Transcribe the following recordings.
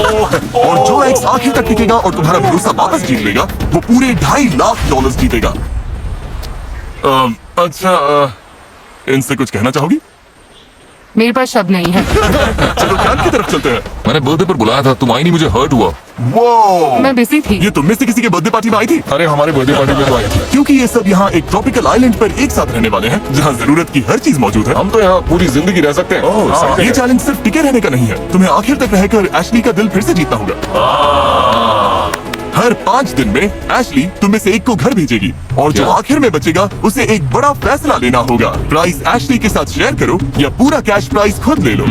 और जो एक्स आखिर तक टिकेगा और तुम्हारा भरोसा वापस जीत लेगा वो पूरे $2.5 लाख जीतेगा। अच्छा, इनसे कुछ कहना चाहोगी? मेरे पास शब्द नहीं है। चलो कैंप की तरफ चलते हैं। मैंने बर्थडे पर बुलाया था, तुम आई नहीं, मुझे हर्ट हुआ। वो मैं बिजी थी। ये तुम में से किसी के बर्थडे पार्टी में आई थी? अरे हमारे बर्थडे पार्टी में तो आई थी। क्योंकि ये सब यहाँ एक ट्रॉपिकल आइलैंड पर एक साथ रहने वाले हैं जहाँ जरूरत की हर चीज मौजूद है। हम तो यहाँ पूरी जिंदगी रह सकते हैं। ये चैलेंज सिर्फ टिके रहने का नहीं है, तुम्हें आखिर तक रहकर एशली का दिल फिर से जीतना होगा। हर 5 दिन में एशली तुम में से एक को घर भेजेगी और जो क्या? आखिर में बचेगा उसे एक बड़ा फैसला लेना होगा। प्राइस एशली के साथ शेयर करो या पूरा कैश प्राइस खुद ले लो।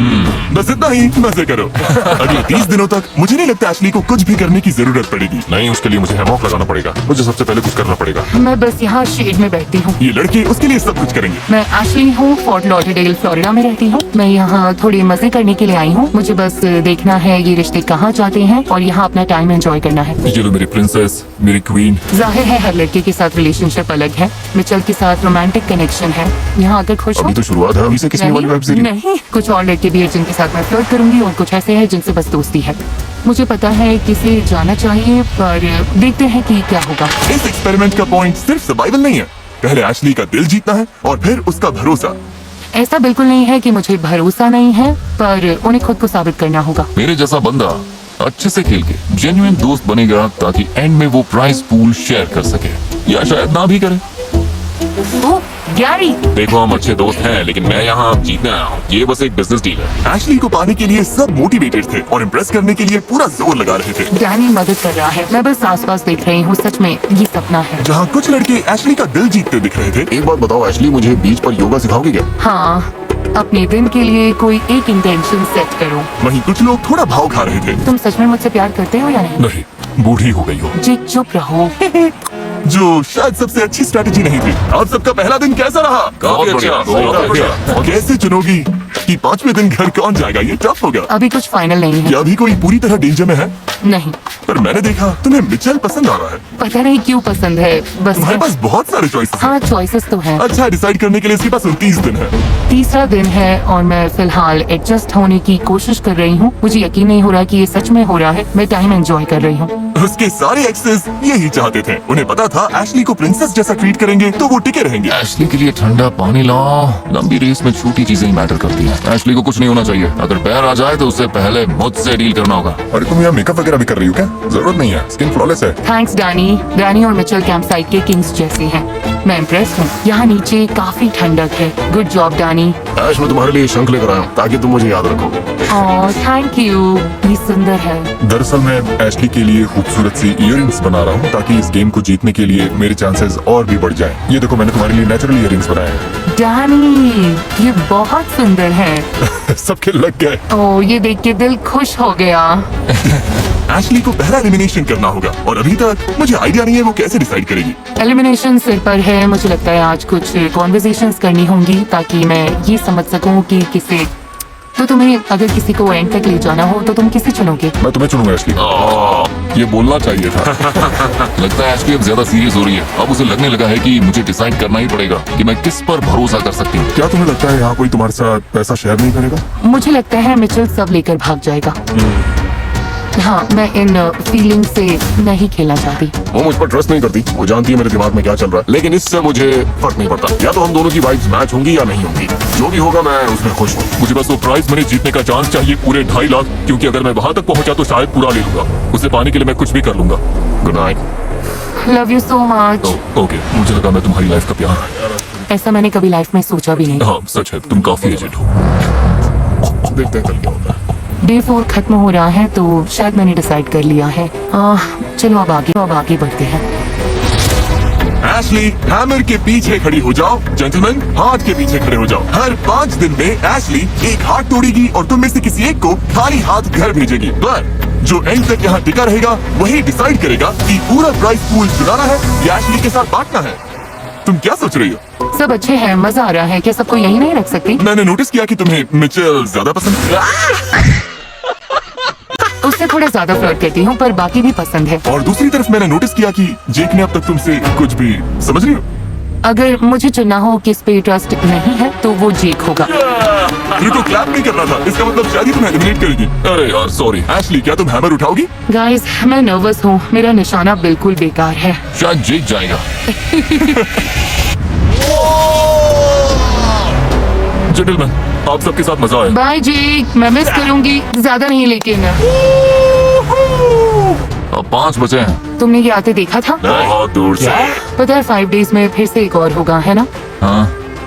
बस इतना ही, मजे करो। अगले 30 दिनों तक मुझे नहीं लगता एशली को कुछ भी करने की जरूरत पड़ेगी। नहीं, उसके लिए मुझे हैमॉक लगाना पड़ेगा। मुझे सबसे पहले कुछ करना पड़ेगा। मैं बस यहाँ शेड में बैठती हूँ। ये लड़के उसके लिए सब कुछ करेंगे। मैं एशली हूँ, फोर्ट लॉडरडेल फ्लोरिडा में रहती हूँ। मैं यहाँ थोड़े मजे करने के लिए आई हूँ। मुझे बस देखना है ये रिश्ते कहाँ जाते हैं और यहाँ अपना टाइम एंजॉय करना है। ये लो मेरी प्रिंसेस, मेरी क्वीन। जाहिर है हर लड़के के साथ रिलेशनशिप अलग है। मिचेल के साथ रोमांटिक कनेक्शन है। यहाँ आकर खुश हो? अभी तो शुरुआत है, अभी से किसने वाली वाइब से नहीं, कुछ और लड़के भी हैं जिनके साथ मैं फ्लर्ट करूंगी और कुछ ऐसे हैं जिनसे बस दोस्ती है। मुझे पता है किसे जाना चाहिए, पर देखते हैं कि क्या होगा। इस एक्सपेरिमेंट का पॉइंट सिर्फ सर्वाइवल नहीं है, पहले एशली का दिल जीतना है और फिर उसका भरोसा। ऐसा बिल्कुल नहीं है कि मुझे भरोसा नहीं है, पर उन्हें खुद को साबित करना होगा। मेरे जैसा बंदा अच्छे से खेल के जेन्युइन दोस्त बनेगा ताकि एंड में वो प्राइस पूल शेयर कर सके, या शायद ना भी करे। ओह, गैरी! देखो, हम अच्छे दोस्त हैं, लेकिन मैं यहाँ जीतने आया हूँ। ये बस एक बिजनेस डील है। एशली को पाने के लिए सब मोटिवेटेड थे और इम्प्रेस करने के लिए पूरा जोर लगा रहे थे। डैनी मदद कर रहा है। मैं बस आसपास देख रही हूँ। सच में ये सपना है। जहाँ कुछ लड़के एशली का दिल जीतते दिख रहे थे। एक बात बताओ एशली, मुझे बीच पर योगा सिखाओगे क्या? हाँ, अपने दिन के लिए कोई एक इंटेंशन सेट करो। वहीं कुछ लोग थोड़ा भाव खा रहे थे। तुम सच में मुझसे प्यार करते हो या नहीं? नहीं, बूढ़ी हो गई हो। जी चुप रहो। जो शायद सबसे अच्छी स्ट्रैटेजी नहीं थी। आप सबका पहला दिन कैसा रहा? काफी अच्छा, बहुत बढ़िया। और कैसे चुनोगी कि 5वें दिन घर कौन जाएगा? ये टफ होगा। अभी कुछ फाइनल नहीं है। क्या अभी कोई पूरी तरह डेंजर में है? नहीं, पर मैंने देखा तुम्हें मिचेल पसंद आ रहा है। पता नहीं क्यों पसंद है, बस। तुम्हारे पास बहुत सारे चॉइसेस हैं। हाँ, चॉइसेस तो हैं। अच्छा, डिसाइड करने के लिए इसके पास 29 दिन है। तीसरा दिन है और मैं फिलहाल एडजस्ट होने की कोशिश कर रही हूँ। मुझे यकीन नहीं हो रहा कि ये सच में हो रहा है। मैं टाइम एंजॉय कर रही हूँ। उसके सारे एक्सेस यही चाहते थे। उन्हें पता था एशली को प्रिंसेस जैसा ट्रीट करेंगे तो वो टिके रहेंगे। एशली के लिए ठंडा पानी लाओ। लंबी रेस में छोटी चीजें ही मैटर करती हैं। एशली को कुछ नहीं होना चाहिए। अगर पैर आ जाए तो उससे पहले मुझसे डील करना होगा। अरे तुम यहाँ मेकअप वगैरह भी कर रही हो क्या? जरूरत नहीं है, स्किन फ्लॉलेस है। Thanks Danny. डैनी और मिचेल कैंप साइट के किंग्स जैसे हैं। मैं इम्प्रेस हूँ। यहाँ नीचे काफी ठंडक है। Good job Danny. ऐश, मैं तुम्हारे लिए शंख लेकर आया हूँ ताकि तुम मुझे याद रखो। ओह, थैंक यू। ये सुंदर है। दरअसल मैं एशली के लिए खूबसूरत सी इयररिंग्स बना रहा हूँ ताकि इस गेम को जीतने के लिए मेरे चांसेस और भी बढ़ जाएं। ये देखो, मैंने तुम्हारे लिए नेचुरल इयररिंग्स बनाए हैं। डैनी, ये बहुत सुंदर है। सबके लग गए। ओह, ये देख के दिल खुश हो गया। एशली को पहला एलिमिनेशन करना होगा और अभी तक मुझे आइडिया नहीं है वो कैसे डिसाइड करेगी। एलिमिनेशन सिर पर है। मुझे लगता है आज कुछ कॉन्वर्सेशंस करनी होंगी ताकि मैं ये समझ सकूं कि किसे। तो तुम्हें अगर किसी को एंड तक ले जाना हो तो तुम किसे चुनोगे? मैं तुम्हें चुनूंगा एशली। ये बोलना चाहिए था। लगता है एशली अब ज्यादा सीरियस हो रही है। अब उसे लगने लगा है कि मुझे डिसाइड करना ही पड़ेगा कि मैं किस पर भरोसा कर सकती हूँ। क्या तुम्हें लगता है यहाँ कोई तुम्हारे साथ पैसा शेयर नहीं करेगा? मुझे लगता है मिचेल सब लेकर भाग जाएगा। हाँ, मैं इन फीलिंग से नहीं खेलना चाहती। वो मुझ पर ट्रस्ट नहीं करती। वो जानती है मेरे दिमाग में क्या चल रहा है, लेकिन इससे मुझे फर्क नहीं पड़ता। या तो हम दोनों की वाइब्स मैच होंगी या नहीं होंगी। जो भी होगा मैं उसमें खुश हूँ। मुझे बस वो प्राइज मनी जीतने का चांस चाहिए, पूरे 2.5 लाख। क्योंकि अगर मैं वहाँ तक पहुँचा तो शायद पूरा ले लूंगा। उसे पाने के लिए मैं कुछ भी कर लूंगा। Good night. Love you so much. Okay, मुझे लगा मैं तुम्हारी लाइफ का प्यार है। ऐसा मैंने कभी लाइफ में सोचा भी नहीं। हाँ, सच है, तुम काफी एजेड हो। देखते हैं कल क्या होता है। डे 4 खत्म हो रहा है तो शायद मैंने डिसाइड कर लिया है। चलो अब आगे बढ़ते हैं। एशली, हैमर के पीछे खड़ी हो जाओ। जेंटलमैन, हाथ के पीछे खड़े हो जाओ। हर 5 दिन में एशली एक हाथ तोड़ेगी और तुम में से किसी एक को खाली हाथ घर भेजेगी। पर जो एंड तक यहाँ टिका रहेगा वही डिसाइड करेगा कि पूरा प्राइस पूल चुराना है या एशली के साथ बांटना है। तुम क्या सोच रही हो? सब अच्छे हैं, मजा आ रहा है। क्या सबको यही नहीं रख सकती? मैंने नोटिस किया कि तुम्हें मिचेल ज्यादा पसंद है। उससे थोड़ा ज्यादा फ्लर्ट करती हूँ, पर बाकी भी पसंद है। और दूसरी तरफ मैंने नोटिस किया कि जेक ने अब तक तुमसे कुछ भी, समझ रही हो? अगर मुझे चुनना हो किस पे ट्रस्ट नहीं है तो वो जेक होगा। तेरे को क्लैप नहीं करना था, इसका मतलब शायद ही तुम्हें एलिमिनेट करेगी। अरे यार सॉरी, एशली क्या तुम हैमर उठाओगी? गाइस मैं नर्वस हूँ, मेरा निशाना बिल्कुल बेकार है। शायद जीत जाएगा। जेंटलमैन, आप सबके साथ मजा आया। बाय जी, मैं मिस करूंगी, ज्यादा नहीं लेकिन। अब 5 बचे हैं। तुमने ये आते देखा था? बहुत दूर से। पता है 5 डेज में फिर से एक और होगा, है ना?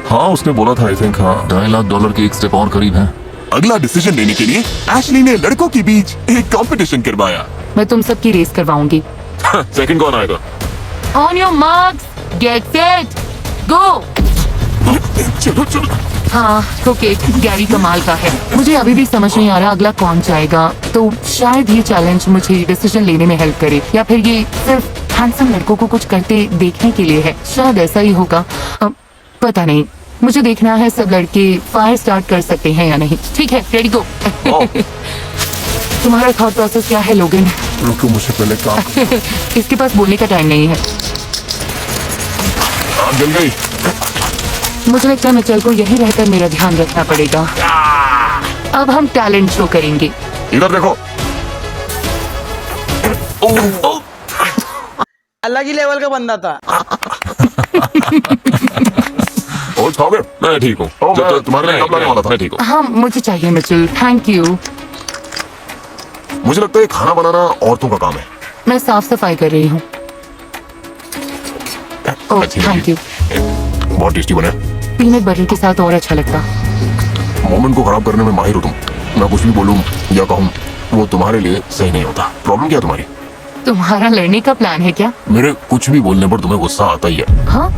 हाँ उसने बोला था। आई थिंक हाँ, $2.5 लाख के एक स्टेप और करीब है। अगला डिसीजन लेने के लिए एशली ने लड़कों के बीच एक कंपटीशन करवाया। मैं तुम सबकी रेस करवाऊंगी। सेकंड कौन आएगा? On your marks, get set, go. चलो चलो। हाँ ओके, गैरी कमाल का है। मुझे अभी भी समझ नहीं आ रहा अगला कौन जाएगा, तो शायद ये चैलेंज मुझे डिसीजन लेने में हेल्प करे, या फिर ये सिर्फ हैंडसम लड़कों को कुछ करते देखने के लिए है। शायद ऐसा ही होगा, पता नहीं। मुझे देखना है सब लड़के फायर स्टार्ट कर सकते हैं या नहीं। ठीक है, रेडी गो। तुम्हारा थॉट प्रोसेस क्या है लोगन? रुको, मुझे पहले काम। इसके पास बोलने का टाइम नहीं है। आग जल गई। मुझे लगता है मिचेल को यही रहकर मेरा ध्यान रखना पड़ेगा। अब हम टैलेंट शो करेंगे। इधर देखो। अलग ही लेवल का बंदा था। और खाओगे? मैं ठीक हूँ। जब तक तुम्हारे लिए कब लाने वाला था। मैं ठीक हूँ। हाँ मुझे चाहिए मिचेल, थैंक यू। मुझे लगता है खाना बनाना औरतों का काम है। मैं साफ सफाई कर रही हूँ। ओह अच्छी थैंक लगी। यू। बहुत टेस्टी बने। पीनट बटर के साथ और अच्छा लगता। मोमेंट को खराब करने में माहिर हो तुम। मैं कुछ भी बोलूं या कहूं, वो तुम्हारे लिए सही नहीं होता। प्रॉब्लम क्या है तुम्हारी? तुम्हारा लड़ने का प्लान है क्या? मेरे कुछ भी बोलने पर तुम्हें गुस्सा आता ही है। हाँ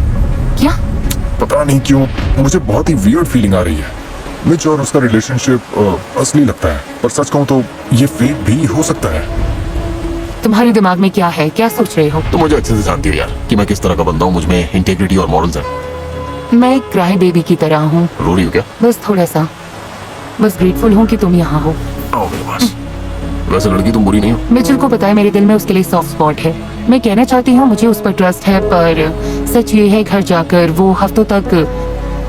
क्या? पता नहीं क्यों मुझे बहुत ही वियर्ड फीलिंग आ रही है। मिच और उसका रिलेशनशिप असली लगता है, पर सच कहूं तो ये फेक भी हो सकता है। तुम्हारे दिमाग में क्या है, क्या सोच रहे हो? तुम मुझे अच्छे से जानती हो यार कि मैं किस तरह का बंदा हूँ। मुझमें इंटेग्रिटी और मॉरल्स है। मैं एक क्राई बेबी की तरह हूँ, रो रही हो क्या? बस थोड़ा सा। बस ग्रेटफुल हूँ कि तुम यहाँ हो। आओ मेरे पास। वैसे लड़की तुम बुरी नहीं हो। मिचेल को पता है मेरे दिल में उसके लिए सॉफ्ट स्पॉट है। मैं कहना चाहती हूँ मुझे उस पर ट्रस्ट है, पर सच ये है घर जाकर वो हफ्तों तक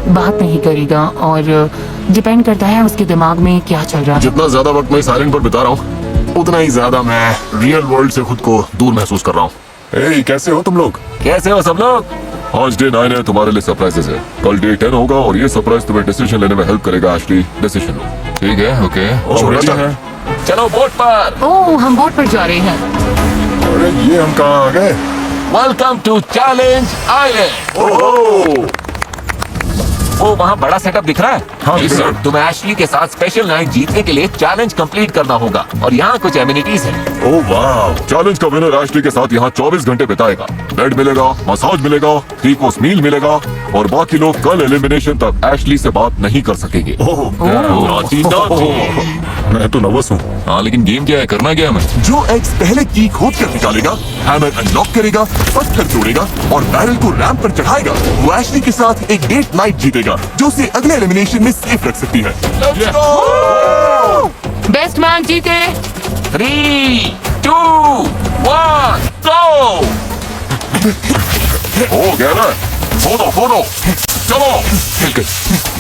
बात नहीं करेगा, और डिपेंड करता है उसके दिमाग में क्या चल रहा है। जितना ज्यादा वक्त मैं साइलेंट पर बिता रहा हूँ, उतना ही ज्यादा मैं रियल वर्ल्ड से खुद को दूर महसूस कर रहा हूँ। ए, कैसे हो तुम लोग? कैसे हो सब लोग? आज डे 9 है, तुम्हारे लिए सरप्राइजेस है। कल डे 10 होगा और ये सरप्राइज तुम्हें डिसीजन लेने में हेल्प करेगा। एशली, डिसीजन लो। ठीक है, ओके। छोटा है। चलो बोट पर। ओह हम बोट पर जा रहे हैं। अरे ये हम कहाँ आ गए? Welcome to Challenge Island. वो वहाँ बड़ा सेटअप दिख रहा है? हाँ, जी दिख रहा सर। है। तुम्हें एशली के साथ स्पेशल नाइट जीतने के लिए चैलेंज कंप्लीट करना होगा, और यहाँ कुछ एमिनिटीज हैं। ओह वाह! चैलेंज का विनर एशली के साथ यहाँ 24 घंटे बिताएगा। बेड मिलेगा, मसाज मिलेगा, 3 कोर्स मील मिलेगा, और बाकी लोग कल एलिमिनेशन तक एशली से बात नहीं कर सकेंगे। नाची नाची। मैं तो नर्वस हूँ। हाँ लेकिन गेम क्या है, करना क्या है हमें? जो एग्स पहले की खोद कर निकालेगा, हैमर अनलॉक करेगा, पत्थर तोड़ेगा और बैरल को रैंप पर चढ़ाएगा, वो एशली के साथ एक डेट नाइट जीतेगा, जो उसे अगले एलिमिनेशन में सेफ रख सकती है। बेस्ट मैन जीते। 3, 2, 1, गो! हो गया ना? फोनो चलो।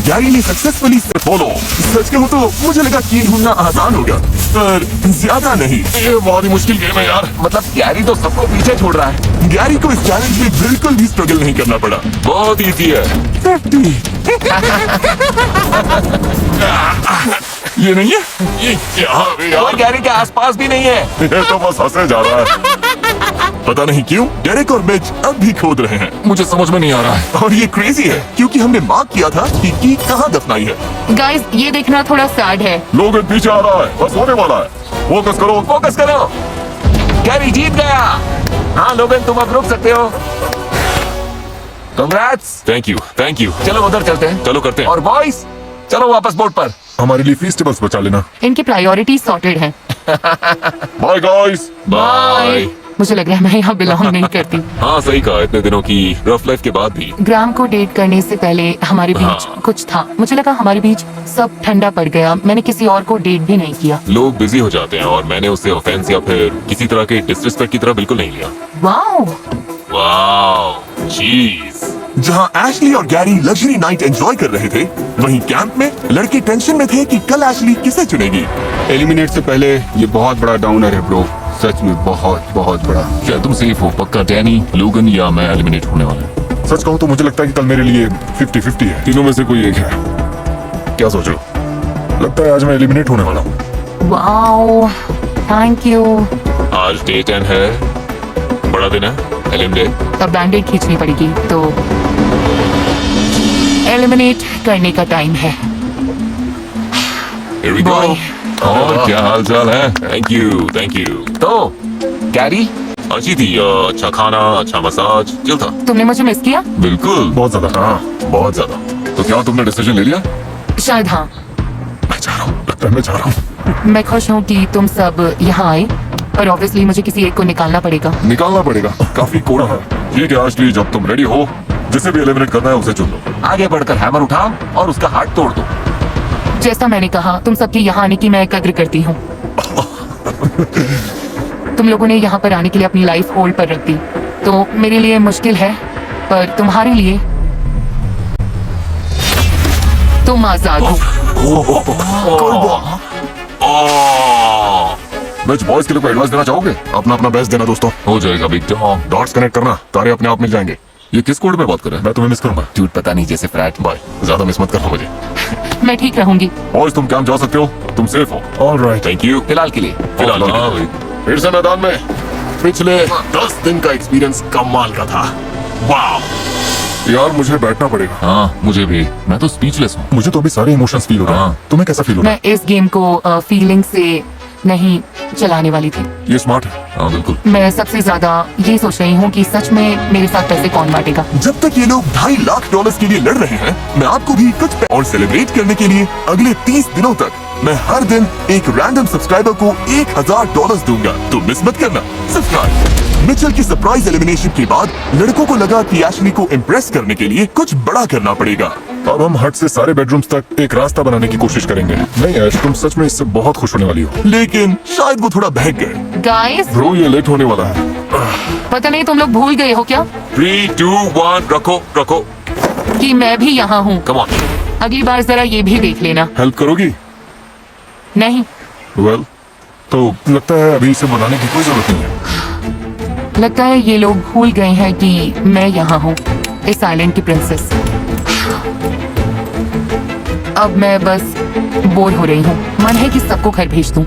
गैरी ने सक्सेसफुली बोलो। सच कहूं तो मुझे लगा कि ढूंढना आसान होगा, पर ज्यादा नहीं। ये बहुत ही मुश्किल गेम है यार। मतलब गैरी तो सबको पीछे छोड़ रहा है। गैरी को इस चैलेंज में बिल्कुल भी स्ट्रगल नहीं करना पड़ा। बहुत इजी है। ये नहीं है? ये क्या है यार? गैरी के आसपास भी नहीं है। ये तो बस हंसे जा रहा है। पता नहीं क्यों डेरेक और मिच अब भी खोद रहे हैं, मुझे समझ में नहीं आ रहा है। और ये क्रेजी है क्योंकि हमने मार्क किया था कि की कहाँ दफनाई है। गाइस ये देखना थोड़ा सैड है। लोग पीछे आ रहा है, बस होने वाला है। फोकस करो। फोकस करो। गैरी जीत गया। हाँ लोगन, तुम अब रुक सकते हो। कंग्रेट्स। Thank you. चलो उधर चलते हैं। चलो करते हैं। और बॉयज चलो वापस बोट पर। हमारे लिए फेस्टिवल्स बचा लेना। इनकी प्रायोरिटीज सॉर्टेड हैं। Bye guys. बाय। मुझे लग रहा है मैं यहाँ बिलोंग नहीं करती। हाँ सही कहा, इतने दिनों की रफ लाइफ के बाद भी। ग्राम को डेट करने से पहले हमारे बीच हाँ। कुछ था। मुझे लगा हमारे बीच सब ठंडा पड़ गया। मैंने किसी और को डेट भी नहीं किया। लोग बिजी हो जाते हैं, और मैंने उससे ऑफेंस या फिर किसी तरह के डिसरिस्पेक्ट की तरह बिल्कुल नहीं लिया। वाओ। वाओ चीज। जहां एशली और गैरी लग्जरी नाइट एंजॉय कर रहे थे, वहीं कैंप में लड़के टेंशन में थे कि कल एशली किसे चुनेगी। एलिमिनेट से पहले ये बहुत बड़ा डाउनर है ब्रो, सच में बहुत बहुत बड़ा। क्या तुम सेफ हो? पक्का डैनी, लोगन या मैं एलिमिनेट होने वाला हूँ? सच कहूँ तो मुझे लगता है कि कल मेरे लिए 50-50 है। तीनों में से कोई एक है। क्या सोचो? लगता है आज मैं एलिमिनेट होने वाला हूँ। Wow, thank you. आज डे 10 है, बड़ा दिन है, एलिमिनेट। अब बैंडेड खींचनी पड़ेगी, तो एलिमिनेट करने का टाइम है। Here we go. Boy. और क्या हाल चाल है? Thank you. तो गैरी अच्छी थी, अच्छा खाना, अच्छा मसाज, चिल था। तुमने मुझे मिस किया? बिल्कुल, बहुत ज्यादा। हाँ बहुत ज्यादा। तो क्या तुमने डिसीजन ले लिया? शायद हाँ। मैं जा रहा हूँ, लगता है मैं जा रहा हूँ। मैं खुश हूँ कि तुम सब यहाँ आए, पर ऑब्वियसली मुझे किसी एक को निकालना पड़ेगा। निकालना पड़ेगा, काफी कोड़ा है। ठीक है आशली, जब तुम रेडी हो, जिसे भी एलिमिनेट करना है उसे चुन लो। आगे बढ़कर हैमर उठाओ और उसका हाथ तोड़ दो। जैसा मैंने कहा, तुम सबके यहाँ आने की मैं कद्र करती हूँ। तुम लोगों ने यहाँ पर आने के लिए अपनी लाइफ होल्ड पर रख दी, तो मेरे लिए मुश्किल है, पर तुम्हारे लिए तुम आजाद हो। मैच बॉयज के लिए कोई एडवाइस देना चाहोगे? अपना अपना बेस्ट देना दोस्तों। हो जाएगा बिग टॉम। डॉट्स कनेक्ट करना, तारे अपने आप मिल जाएंगे। ये किस कोड में बात कर रहे हैं? मैं तुम्हें मिस करूंगा। ट्यूट पता नहीं, जैसे फ्रैट बॉय। ज्यादा मिस मत करना मुझे। मैं ठीक रहूंगी। बॉयज तुम कैंप जा सकते हो, तुम सेफ हो। ऑलराइट। Thank you. फिलहाल के लिए फिर से मैदान में। पिछले 10 दिन का एक्सपीरियंस कमाल का था। वाह यार मुझे बैठना पड़ेगा। हाँ मुझे भी, मैं तो स्पीचलेस हूँ। मुझे तो अभी सारे इमोशंस फील हो रहे हैं। हाँ। तुम्हें कैसा फील हो रहा मैं इस गेम को फीलिंग से नहीं चलाने वाली थी। है? ये स्मार्ट है। हाँ बिल्कुल। मैं सबसे ज्यादा ये सोच रही हूँ कि सच में मेरे साथ पैसे कौन बांटेगा। जब तक ये लोग $2.5 लाख के लिए लड़ रहे हैं, मैं आपको भी कुछ और सेलिब्रेट करने के लिए अगले 30 दिनों तक मैं हर दिन एक रैंडम सब्सक्राइबर को $1000 दूंगा। तो मिस मत करना सब्सक्राइब। मिचेल की सरप्राइज एलिमिनेशन के बाद लड़कों को लगा कि एशली को इम्प्रेस करने के लिए कुछ बड़ा करना पड़ेगा। अब हम हट से सारे बेडरूम्स तक एक रास्ता बनाने की कोशिश करेंगे। नहीं ऐश, तुम सच में इससे बहुत खुश होने वाली हो। लेकिन शायद वो थोड़ा बहक गए। गाइस, ब्रो ये लेट होने वाला है। पता नहीं तुम लोग भूल गए हो क्या 3, 2, 1 रखो। कि मैं भी यहाँ हूँ। Come on. अगली बार जरा ये भी देख लेना। हेल्प करोगी? नहीं, वेल, तो लगता है अभी इसे बनाने की कोई जरूरत नहीं है। लगता है ये लोग भूल गए हैं कि मैं यहाँ हूँ, इस आइलैंड की प्रिंसेस। अब मैं बस बोर हो रही हूँ। मन है कि सबको घर भेज दूँ।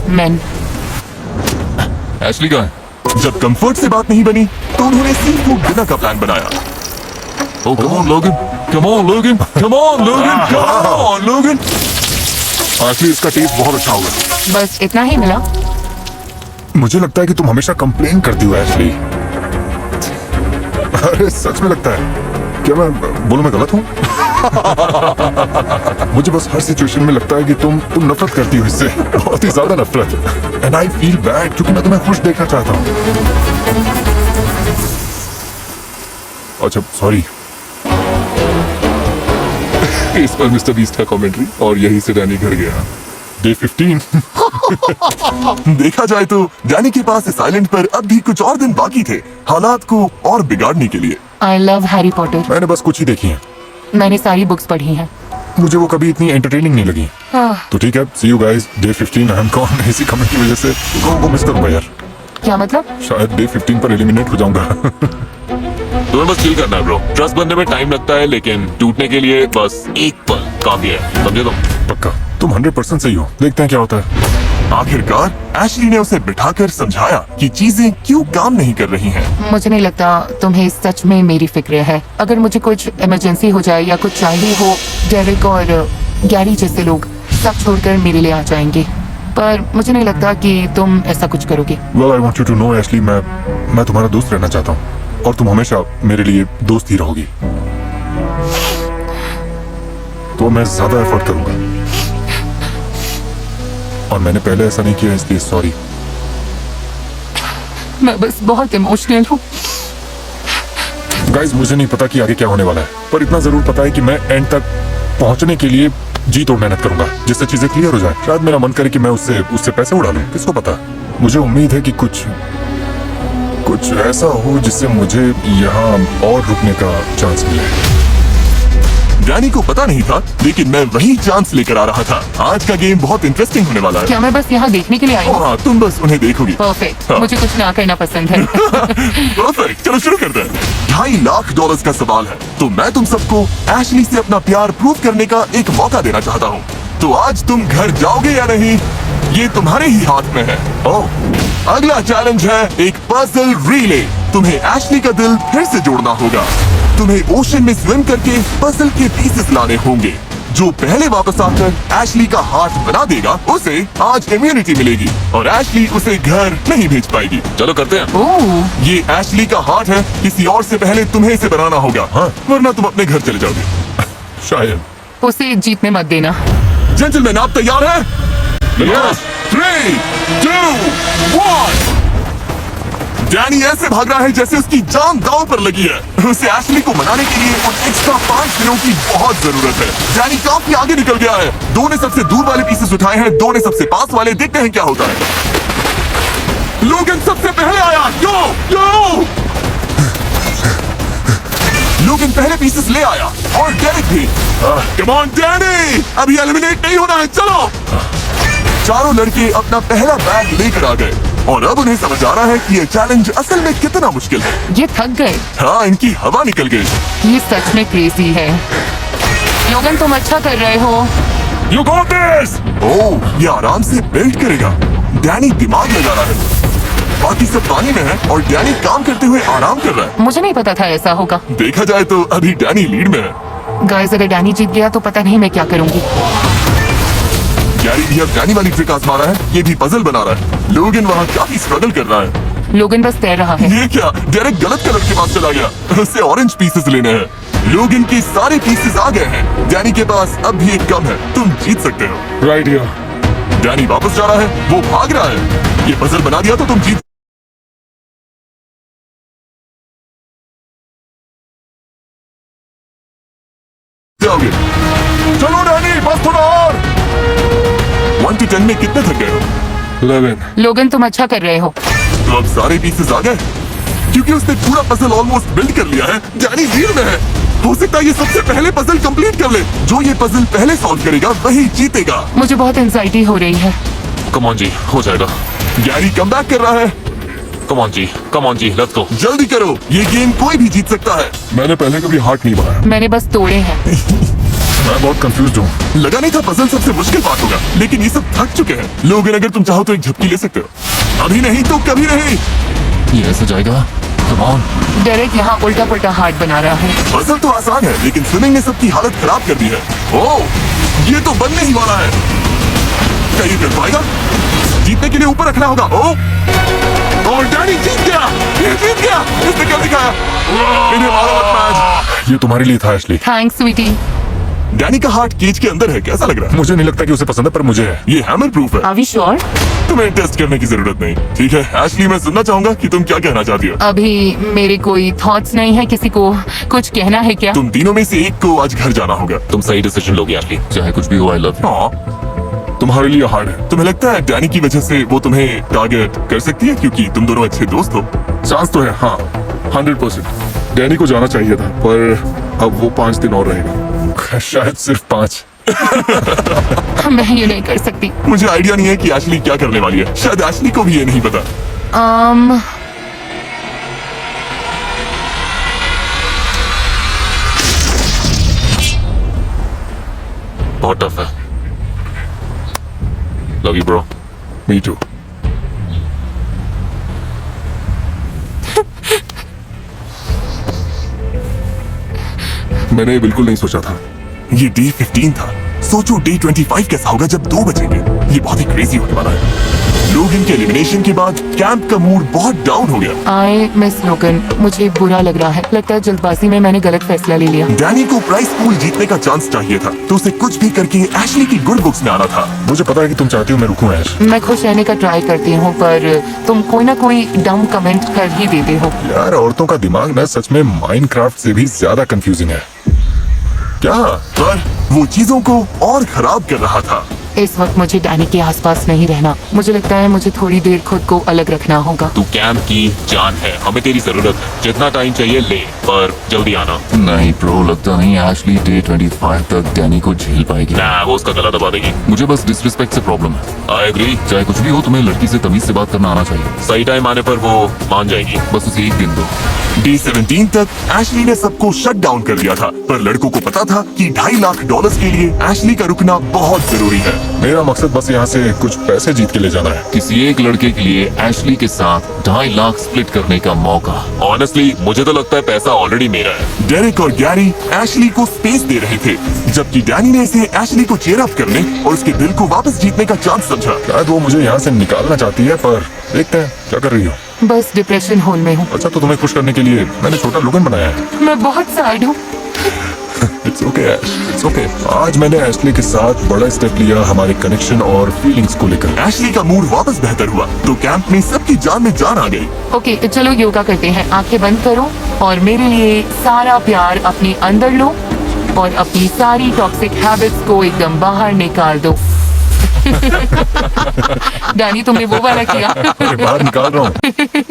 मैन एशली का है? जब कंफर्ट से बात नहीं बनी, तो उन्होंने सी फूड डिनर का प्लान बनाया। Oh, come on, Logan. Come on, Logan. Come on, Logan. Come on, Logan. Actually इसका टेस्ट बहुत अच्छा होगा। बस इतना ही मिला। मुझे लगता है कि तुम हमेशा कंप्लेन करती हो एशली। अरे सच में लगता है। क्या मैं बोलूं मैं गलत हूँ? मुझे बस हर सिचुएशन में लगता है कि तुम नफरत करती हो इससे, बहुत ही ज्यादा नफरत। एंड आई फील बैड क्योंकि मैं तुम्हें खुश देखना चाहता हूँ। अच्छा सॉरी। इस पर मिस्टर बीस्ट का कमेंट्री और यही से डैनी घर गया। डे 15। देखा जाए तो डैनी के पास इस आइलैंड पर अब भी कुछ और दिन बाकी थे हालात को और बिगाड़ने के लिए। I love Harry Potter. मैंने बस कुछ ही देखी है। मैंने सारी बुक्स पढ़ी हैं। मुझे वो कभी इतनी एंटरटेनिंग नहीं लगी। आह, तो ठीक है, see you guys day 15। I am gone. इसी कमेंट की वजह से लोगों को मिस करूंगा यार। क्या मतलब? शायद डे 15 पर एलिमिनेट हो जाऊंगा। तुम्हें बस चिल करना है ब्रो। ट्रस्ट बनने में टाइम लगता है, लेकिन टूटने के लिए बस एक पल काफी है, समझे तुम? पक्का तुम 100% सही हो। देखते हैं क्या होता है। आखिरकार एशली ने उसे बिठाकर समझाया कि चीजें क्यों काम नहीं कर रही हैं। मुझे नहीं लगता तुम्हें सच में मेरी फिक्र है। अगर मुझे कुछ इमरजेंसी हो जाए या कुछ चाहिए हो, डेरिक और गैरी जैसे लोग सब छोड़कर मेरे लिए आ जाएंगे। पर मुझे नहीं लगता कि तुम ऐसा कुछ करोगे। Well I want you to know Ashley, मैं तुम्हारा दोस्त रहना चाहता हूँ और तुम हमेशा मेरे लिए दोस्त ही रहोगी। तो मैं ज्यादा एफर्ट करूंगा और मैंने पहले ऐसा नहीं किया, इसलिए सॉरी। मैं बस बहुत इमोशनल हूँ। गाइस मुझे नहीं पता कि आगे क्या होने वाला है, पर इतना जरूर पता है कि मैं एंड तक पहुंचने के लिए जी तोड़ मेहनत करूंगा, जिससे चीजें क्लियर हो जाए। शायद मेरा मन करे कि मैं उससे पैसे उड़ा लूं, किसको पता। मुझे उम्मीद है कि कुछ कुछ ऐसा हो जिससे मुझे यहाँ और रुकने का चांस मिले। डैनी को पता नहीं था, लेकिन मैं वही चांस लेकर आ रहा था। आज का गेम बहुत इंटरेस्टिंग होने वाला है। क्या मैं बस यहाँ देखने के लिए आई हूँ? हाँ, तुम बस उन्हें देखोगी। परफेक्ट, हाँ। मुझे कुछ ना करना पसंद है। परफेक्ट, चलो शुरू करते हैं। $2.5 लाख का सवाल है, तो मैं तुम सबको एशली से अपना प्यार प्रूव करने का एक मौका देना चाहता हूँ। तो आज तुम घर जाओगे या नहीं, ये तुम्हारे ही हाथ में है। ओह, अगला चैलेंज है एक पजल रिले। तुम्हें एशली का दिल फिर से जोड़ना होगा। तुम्हें ओशन में स्विम करके पजल के पीसेस लाने होंगे। जो पहले वापस आकर एशली का हार्ट बना देगा, उसे आज इम्यूनिटी मिलेगी और एशली उसे घर नहीं भेज पाएगी। चलो करते हैं। ओह, ये एशली का हार्ट है, किसी और से पहले तुम्हें इसे बनाना होगा। हाँ, वरना तुम अपने घर चले जाओगे। शायद। उसे जीतने मत देना। जेंटलमैन, आप तैयार हैं? Yes. 3, 2, 1। डैनी ऐसे भाग रहा है जैसे उसकी जान दांव पर लगी है। उसे एशली को मनाने के लिए उन एक्स्ट्रा 5 दिनों की बहुत जरूरत है। डैनी काफी आगे निकल गया है। 2 ने सबसे दूर वाले पीसेस उठाए हैं, 2 ने सबसे पास वाले। देखते हैं क्या होता है। लोगन सबसे पहले आया। यो लोगन पहले पीसेस ले आया और डेरिक भी। कम ऑन डैनी, अभी एलिमिनेट नहीं होना है। चलो। चारों लड़के अपना पहला बैग लेकर आ गए और अब उन्हें समझ आ रहा है कि ये चैलेंज असल में कितना मुश्किल है। ये थक गए। हाँ, इनकी हवा निकल गई। ये सच में क्रेजी है। लोगन, तुम अच्छा कर रहे हो। You got this! ओह, ये आराम से बिल्ड करेगा। डैनी दिमाग लगा रहा है। बाकी सब पानी में है और डैनी काम करते हुए आराम कर रहा है। मुझे नहीं पता था ऐसा होगा। देखा जाए तो अभी डैनी लीड में है। गाइस, अगर डैनी जीत गया तो पता नहीं मैं क्या करूंगी। गैरी भी अब डैनी वाली ट्रिक आजमा रहा है। ये भी पजल बना रहा है। लोगन वहाँ काफी स्ट्रगल कर रहा है। लोगन बस तैर रहा है। ये क्या, डेरेक गलत कलर के पास चला गया। उससे ऑरेंज पीसेस लेने हैं। लोगन के सारे पीसेस आ गए हैं। डैनी के पास अब भी एक कम है। तुम जीत सकते हो। Right here. डैनी वापस जा रहा है, वो भाग रहा है। ये पजल बना दिया तो तुम जीत जाओगे। चलो डैनी, बस थोड़ा और। 1 to 10 में कितने थक गए हो? 11। लोगन, तुम अच्छा कर रहे हो। तो अब सारे पीसेस आ गए, क्योंकि उसने पूरा पजल ऑलमोस्ट बिल्ड कर लिया है। डैनी लीड में है। हो सकता है ये सबसे पहले पजल कंप्लीट कर ले। जो ये पजल पहले सॉल्व करेगा वही जीतेगा। मुझे बहुत एंजाइटी हो रही है। कम ऑन जी, हो जाएगा। गैरी कमबैक कर रहा है। Come on ji, come on ji, let's go. जल्दी करो, ये गेम कोई भी जीत सकता है। मैंने पहले कभी हार्ट नहीं बनाया। मैंने बस तोड़े हैं। मैं बहुत कंफ्यूज हूँ। लगा नहीं था पजल सबसे मुश्किल पार्ट होगा, लेकिन ये सब थक चुके हैं। लोग, अगर तुम चाहो तो एक झपकी ले सकते हो। अभी नहीं तो कभी नहीं। ये ऐसे जाएगा। Come on. डेरेक यहाँ उल्टा पुल्टा हार्ट बना रहा है। पजल तो आसान है, लेकिन स्विमिंग ने सबकी हालत खराब कर दी है। ओह, ये तो बनने ही वाला है। क्या ये कर पाएगा? जीतने के लिए ऊपर रखना होगा। ओह, और डैनी जीत गया। ये जीत गया। इसने क्या दिखाया? इन्हें मारो मत मैच। ये तुम्हारे लिए था एशली। थैंक्स स्वीटी। डैनी का हार्ट केज के अंदर है। कैसा लग रहा है? मुझे नहीं लगता कि उसे पसंद है, पर मुझे है। ये हैमर प्रूफ है। Are we sure? तुम्हें टेस्ट करने की जरूरत नहीं। ठीक है एशली, मैं सुनना चाहूंगा कि तुम क्या कहना चाहती हो। अभी मेरे कोई थॉट्स नहीं है। किसी को कुछ कहना है क्या? तुम तीनों में से एक को आज घर जाना होगा। तुम सही डिसीजन लोगे एशली, चाहे कुछ भी हो। I love you. हाँ, तुम्हारे लिए हार्ड है। तुम्हें लगता है डैनी की वजह से वो तुम्हें टारगेट कर सकती है, क्योंकि तुम दोनों अच्छे दोस्त हो? चांस तो है, हाँ, 100%। डैनी को जाना चाहिए था, पर अब वो 5 दिन और रहेगा। शायद सिर्फ 5। मैं ये नहीं कर सकती। मुझे आइडिया नहीं है कि एशली क्या करने वाली है। शायद एशली को भी ये नहीं पता। बहुत टफ है। Love you bro. Me too. मैंने बिल्कुल नहीं सोचा था। ये डे 15 था। सोचो डे 25 कैसा होगा जब 2 बजेंगे। ये बहुत ही क्रेजी होने वाला है। लोग इनके एलिमिनेशन के बाद कैंप का मूड बहुत डाउन हो गया। आई मिस लोगन, मुझे बुरा लग रहा है। लगता है जल्दबाजी में मैंने गलत फैसला ले लिया। डैनी को प्राइस पूल जीतने का चांस चाहिए था, तो उसे कुछ भी करके एशली की गुड बुक्स में आना था। मुझे पता है कि तुम चाहती हो मैं रुकूं ऐश। मैं खुश रहने का ट्राई करती हूँ, पर तुम कोई ना कोई डम कमेंट कर ही देते हो। यार, औरतों का दिमाग ना सच में माइनक्राफ्ट से भी ज्यादा कंफ्यूजिंग है। क्या? पर वो चीजों को और खराब कर रहा था। इस वक्त मुझे डैनी के आसपास नहीं रहना। मुझे लगता है मुझे थोड़ी देर खुद को अलग रखना होगा। तू कैंप की जान है, हमें तेरी जरूरत है। जितना टाइम चाहिए ले, पर जल्दी आना। नहीं प्रो, लगता नहीं एशली डे 25 तक डैनी को झेल पाएगी। ना वो उसका गला दबा देगी। मुझे बस डिसरिस्पेक्ट से प्रॉब्लम है। I agree. चाहे कुछ भी हो, तुम्हें लड़की से तमीज से बात करना आना चाहिए। सही टाइम आने पर वो मान जाएगी। बस उसे एक दिन दो। डे 17 तक एशली ने सबको शट डाउन कर दिया था, पर लड़कों को पता था कि $2.5 लाख के लिए एशली का रुकना बहुत जरूरी है। मेरा मकसद बस यहाँ से कुछ पैसे जीत के ले जाना है। किसी एक लड़के के लिए एशली के साथ 2.5 लाख स्प्लिट करने का मौका। ऑनेस्टली मुझे तो लगता है पैसा ऑलरेडी मेरा है। डेरिक और गैरी एशली को स्पेस दे रहे थे, जबकि डैनी ने इसे एशली को चीयर अप करने और उसके दिल को वापस जीतने का चांस समझा। शायद वो मुझे यहाँ से निकालना चाहती है, पर देखते हैं क्या कर रही हो। बस डिप्रेशन होल में हूँ। अच्छा, तो तुम्हें खुश करने के लिए मैंने छोटा लोगन बनाया है। मैं बहुत सैड हूँ। It's okay, it's okay. आज मैंने एशली के साथ बड़ा स्टेप लिया हमारे कनेक्शन और फीलिंग्स को लेकर। एशली का मूड वापस बेहतर हुआ तो कैंप में सबकी जान में जान आ गई। ओके चलो योगा करते हैं। आंखें बंद करो और मेरे लिए सारा प्यार अपने अंदर लो और अपनी सारी टॉक्सिक हैबिट्स को एकदम बाहर निकाल दो। डैनी तुमने वो वाला किया। अरे बाहर निकाल रहा हूँ।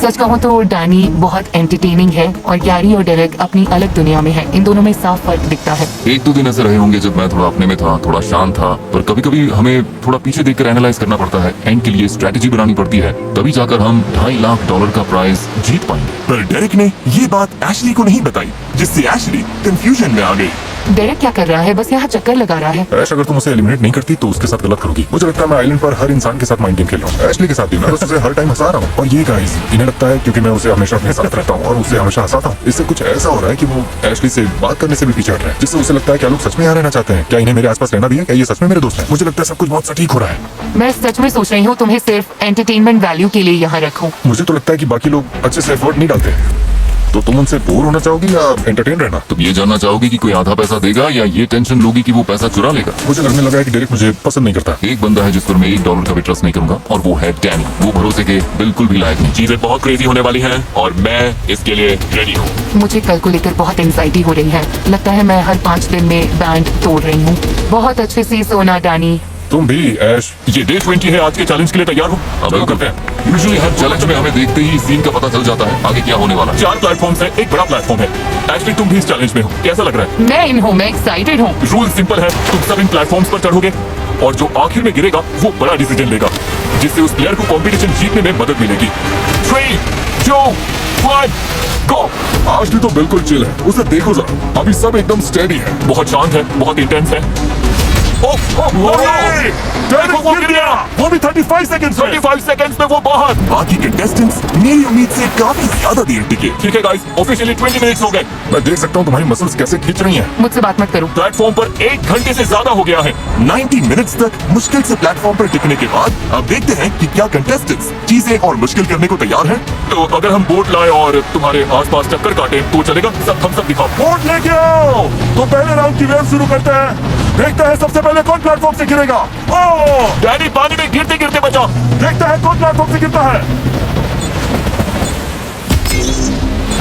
सच कहूँ तो डैनी बहुत एंटरटेनिंग है और गैरी और डेरेक अपनी अलग दुनिया में है। इन दोनों में साफ फर्क दिखता है। एक दो दिन ऐसे रहे होंगे जब मैं थोड़ा अपने में था, थोड़ा शांत था, पर कभी कभी हमें थोड़ा पीछे देखकर एनालाइज करना पड़ता है। एंड के लिए स्ट्रेटेजी बनानी पड़ती है, तभी जाकर हम $2.5 लाख का प्राइज जीत पाएंगे। पर डेरिक ने ये बात एशली को नहीं बताई, जिससे एशली कंफ्यूजन में आ गई। डेरेक क्या कर रहा है? बस यहाँ चक्कर लगा रहा है। ऐश, अगर तुम उसे एलिमिनेट नहीं करती तो उसके साथ गलत करोगी। मुझे लगता है मैं आइलैंड पर हर इंसान के साथ माइंड गेम खेल रहा हूँ। एशली के साथ भी मैं बस उसे हर टाइम हंसा रहा हूँ। और ये गाइस, इन्हें लगता है क्योंकि मैं उसे हमेशा अपने साथ रहता हूँ और उसे हमेशा हंसाता हूँ, इससे कुछ ऐसा हो रहा है कि वो एशली से बात करने से भी पीछे हट रहे हैं, जिससे उसे लगता है क्या लोग सच में यहाँ रहना चाहते हैं, क्या इन्हें मेरे आसपास रहना भी है, क्या ये सच में मेरे दोस्त हैं। मुझे लगता है सब कुछ बहुत सटीक हो रहा है। मैं सच में सोच रही हूँ तुम्हें सिर्फ एंटरटेनमेंट वैल्यू के लिए यहाँ रखूँ। मुझे तो लगता है कि बाकी लोग अच्छे से एफर्ट नहीं डालते। तो तुम उनसे बोर होना चाहोगी या एंटरटेन रहना? तुम ये जानना चाहोगी कि कोई आधा पैसा देगा या ये टेंशन लोगी कि वो पैसा चुरा लेगा? मुझे लगने लगा है कि डेरिक मुझे पसंद नहीं करता। एक बंदा है जिस पर मैं $1 का भी ट्रस्ट नहीं करूंगा, और वो है डैनी। वो भरोसे के बिल्कुल भी लायक नहीं। चीजें बहुत क्रेजी होने वाली हैं और मैं इसके लिए रेडी हूँ। मुझे कल को लेकर बहुत एंजाइटी हो रही है। लगता है मैं हर 5 दिन में बैंड तोड़ रही हूँ। बहुत अच्छे से सोना डैनी। तुम भी ऐश। ये डे 20 है, आज के चैलेंज के लिए तैयार हो? अब चलो करते हैं। यूजुअली हर चैलेंज में हमें देखते ही सीन का पता चल जाता है आगे क्या होने वाला है। 4 प्लेटफॉर्म्स हैं, एक बड़ा प्लेटफॉर्म है। एक्चुअली तुम भी इस चैलेंज में हो, कैसा लग रहा है? मैं इन हूँ, मैं एक्साइटेड हूँ। रूल सिंपल है, तुम सब इन प्लेटफॉर्म्स पर चढ़ोगे और जो आखिर में गिरेगा वो बड़ा डिसीजन लेगा, जिससे उस प्लेयर को कंपटीशन जीतने में मदद मिलेगी। 3, 2, 1, गो। आज भी तो बिल्कुल चिल है, उसे देखो जरा, अभी सब एकदम स्टेडी है। बहुत शांत है, बहुत इंटेंस है। डेरिक वो गिर गया। वो भी 35 सेकंड्स में। 35 सेकंड्स में वो बाहर। बाकी कंटेस्टेंट्स मेरी उम्मीद से काफी ज्यादा देर टिके। ठीक है गाइस, ऑफिशियली 20 मिनट्स हो गए। मैं देख सकता हूँ तुम्हारी मसल्स कैसे खींच रही हैं। मुझसे बात मत करो। प्लेटफॉर्म पर 1 घंटे से ज्यादा हो गया है। 90 मिनट्स तक मुश्किल से प्लेटफॉर्म पर टिकने के बाद अब देखते हैं कि क्या कंटेस्टेंट्स चीजें और मुश्किल करने को तैयार हैं। तो अगर हम बोट लाए और तुम्हारे आसपास चक्कर काटे तो चलेगा? सब हम सब दिखाओ। बोट लेके आओ। तो पहले राउंड की वेव शुरू करते हैं। देखते हैं सबसे पहले कौन प्लेटफॉर्म से गिरेगा। ओह, डैनी पानी में गिरते गिरते बचा। देखते हैं कौन प्लेटफॉर्म से गिरता है।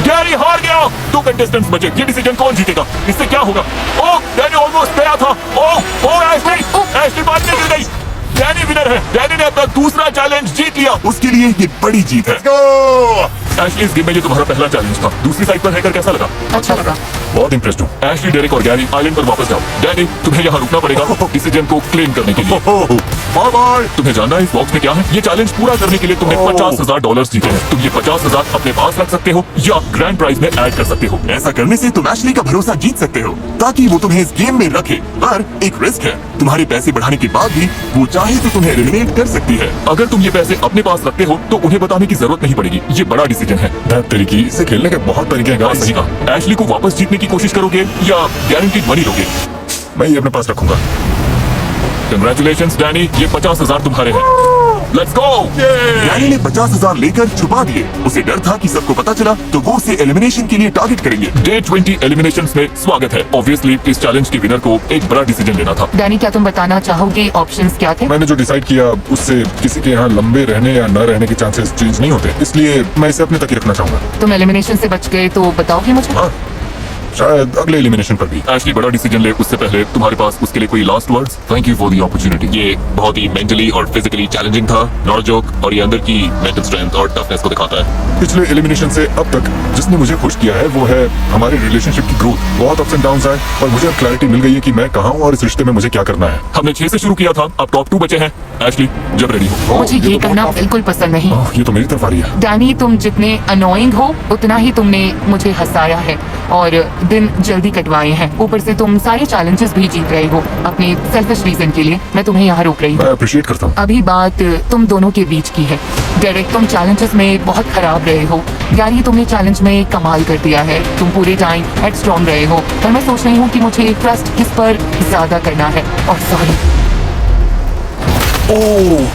गैरी हार गया। 2 कंटेस्टेंट्स बचे। ये डिसीजन कौन जीतेगा? इससे क्या होगा? ओह, डैनी ऑलमोस्ट गया था। ओह एशली पानी में गिर गई। डैनी विनर है। डैनी ने अपना दूसरा चैलेंज जीत लिया। उसके लिए ये बड़ी जीत है। एशली, इस गेम में ये तुम्हारा पहला चैलेंज था। दूसरी साइड पर रहकर कैसा लगा? अच्छा लगा। बहुत इंप्रेस्ड हूँ। एशली, डेरिक और गैरी आइलैंड पर वापस जाओ। डैनी, तुम्हें यहाँ रुकना पड़ेगा डिसीजन को क्लेम करने के लिए। Bye bye. तुम्हें जानना है इस बॉक्स में क्या है? ये चैलेंज पूरा करने के लिए तुमने $50,000 जीते हैं। तुम ये 50,000 अपने पास रख सकते हो या ग्रैंड प्राइज में ऐड कर सकते हो। ऐसा करने से तुम एशली का भरोसा जीत सकते हो ताकि वो तुम्हें इस गेम में रखे, पर एक रिस्क है। तुम्हारे पैसे बढ़ाने के बाद भी वो चाहे तो तुम्हें एलिमिनेट कर सकती है। अगर तुम ये पैसे अपने पास रखते हो तो उन्हें बताने की जरूरत नहीं पड़ेगी। ये बड़ा डिसीजन है। तरीके इसे खेलने के बहुत तरीके हैं हाँ, guys। सही कहा। एशली को वापस जीतने की कोशिश करोगे या गारंटीड मनी लोगे? मैं ये अपने पास रखूंगा। कंग्रेचुलेशंस डैनी, ये 50,000 तुम्हारे हैं। Let's go. डैनी ने 50,000 लेकर छुपा दिए। उसे डर था कि सबको पता चला तो वो उसे एलिमिनेशन के लिए टारगेट करेंगे। डे 20 एलिमिनेशंस में स्वागत है। ऑब्वियसली इस चैलेंज के विनर को एक बड़ा डिसीजन लेना था। डैनी, क्या तुम बताना चाहोगे ऑप्शंस क्या थे? मैंने जो डिसाइड किया उससे किसी के यहाँ लंबे रहने या न रहने के चांसेस चेंज नहीं होते, इसलिए मैं इसे अपने तक ही रखना चाहूंगा। तुम एलिमिनेशन से बच गए तो बताओगे मुझे? हाँ, शायद अगले एलिमिनेशन पर भी। एशली बड़ा डिसीजन ले उससे पहले तुम्हारे पास उसके लिए कोई last words? Thank you for the opportunity. ये बहुत ही मेंटली और फिजिकली चैलेंजिंग था, नॉट जोक, और ये अंदर की मेंटल स्ट्रेंथ और टफनेस को दिखाता है। पिछले एलिमिनेशन से अब तक जिसने मुझे खुश किया है वो है हमारे रिलेशनशिप की ग्रोथ। बहुत अप्स एंड डाउन्स आए और मुझे अब क्लैरिटी मिल गई है कि मैं कहाँ हूँ और इस रिश्ते में मुझे क्या करना है। हमने 6 से शुरू किया था, अब टॉप 2 बचे हैं। एशली जब रेडी हो। मुझे ये करना बिल्कुल पसंद नहीं। ये तो मेरी तरफ आ रही है। डैनी, तुम जितने अनोइंग हो उतना ही तुमने मुझे हंसाया है और दिन जल्दी कटवाए हैं। ऊपर से तुम सारे चैलेंजेस भी जीत रहे हो अपने सेल्फिश रीजन के लिए। मैं तुम्हें यहाँ रोक रही हूँ। मैं अप्रिशिएट करता हूँ। अभी बात तुम दोनों के बीच की है। डेरेक, तुम चैलेंजेस में बहुत खराब रहे हो। गैरी, तुमने चैलेंज में कमाल कर दिया है। तुम पूरे टाइम हेडस्ट्रॉन्ग रहे हो, पर मैं सोच रही हूँ कि मुझे ट्रस्ट किस पर ज्यादा करना है। और सॉरी, ओह